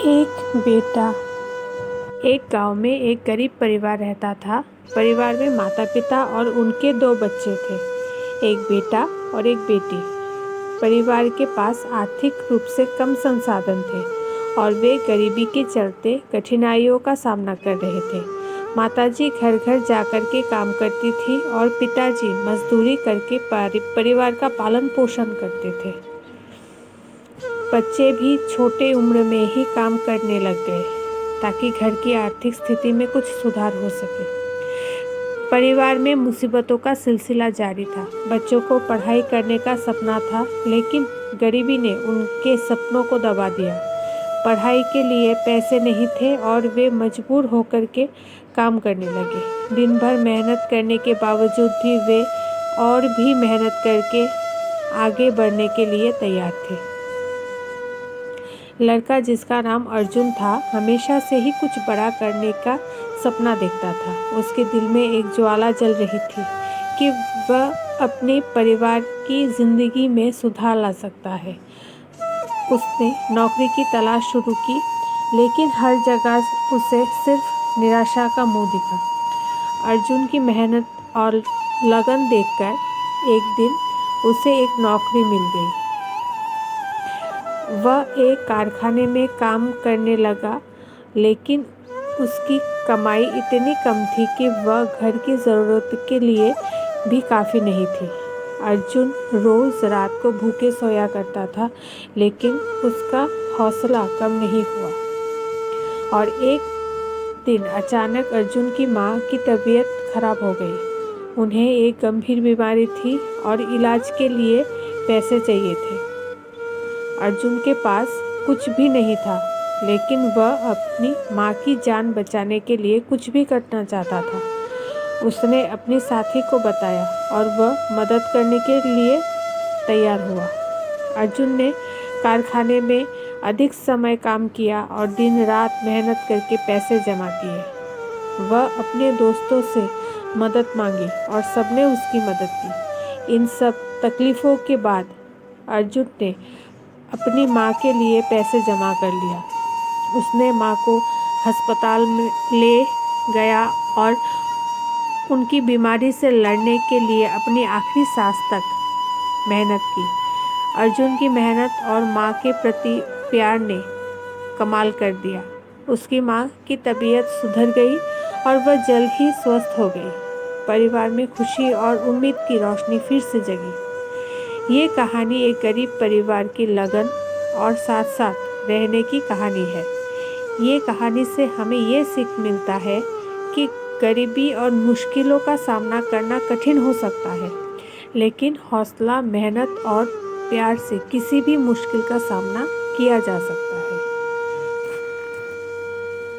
एक बेटा। एक गांव में एक गरीब परिवार रहता था। परिवार में माता पिता और उनके 2 बच्चे थे, एक बेटा और एक बेटी। परिवार के पास आर्थिक रूप से कम संसाधन थे और वे गरीबी के चलते कठिनाइयों का सामना कर रहे थे। माताजी घर घर जाकर के काम करती थी और पिताजी मजदूरी करके परिवार का पालन पोषण करते थे। बच्चे भी छोटे उम्र में ही काम करने लग गए ताकि घर की आर्थिक स्थिति में कुछ सुधार हो सके। परिवार में मुसीबतों का सिलसिला जारी था। बच्चों को पढ़ाई करने का सपना था, लेकिन गरीबी ने उनके सपनों को दबा दिया। पढ़ाई के लिए पैसे नहीं थे और वे मजबूर होकर के काम करने लगे। दिन भर मेहनत करने के बावजूद भी वे और भी मेहनत करके आगे बढ़ने के लिए तैयार थे। लड़का, जिसका नाम अर्जुन था, हमेशा से ही कुछ बड़ा करने का सपना देखता था। उसके दिल में एक ज्वाला जल रही थी कि वह अपने परिवार की जिंदगी में सुधार ला सकता है। उसने नौकरी की तलाश शुरू की, लेकिन हर जगह उसे सिर्फ निराशा का मुंह दिखा। अर्जुन की मेहनत और लगन देखकर एक दिन उसे एक नौकरी मिल गई। वह एक कारखाने में काम करने लगा, लेकिन उसकी कमाई इतनी कम थी कि वह घर की ज़रूरत के लिए भी काफ़ी नहीं थी। अर्जुन रोज़ रात को भूखे सोया करता था, लेकिन उसका हौसला कम नहीं हुआ। और एक दिन अचानक अर्जुन की माँ की तबीयत खराब हो गई। उन्हें एक गंभीर बीमारी थी और इलाज के लिए पैसे चाहिए थे। अर्जुन के पास कुछ भी नहीं था, लेकिन वह अपनी माँ की जान बचाने के लिए कुछ भी करना चाहता था। उसने अपने साथी को बताया और वह मदद करने के लिए तैयार हुआ। अर्जुन ने कारखाने में अधिक समय काम किया और दिन रात मेहनत करके पैसे जमा किए। वह अपने दोस्तों से मदद मांगी और सबने उसकी मदद की। इन सब तकलीफ़ों के बाद अर्जुन ने अपनी माँ के लिए पैसे जमा कर लिया। उसने माँ को अस्पताल में ले गया और उनकी बीमारी से लड़ने के लिए अपनी आखिरी सांस तक मेहनत की। अर्जुन की मेहनत और माँ के प्रति प्यार ने कमाल कर दिया। उसकी माँ की तबीयत सुधर गई और वह जल्द ही स्वस्थ हो गई। परिवार में खुशी और उम्मीद की रोशनी फिर से जगी। ये कहानी एक गरीब परिवार की लगन और साथ साथ रहने की कहानी है। ये कहानी से हमें ये सीख मिलता है कि गरीबी और मुश्किलों का सामना करना कठिन हो सकता है, लेकिन हौसला, मेहनत और प्यार से किसी भी मुश्किल का सामना किया जा सकता है।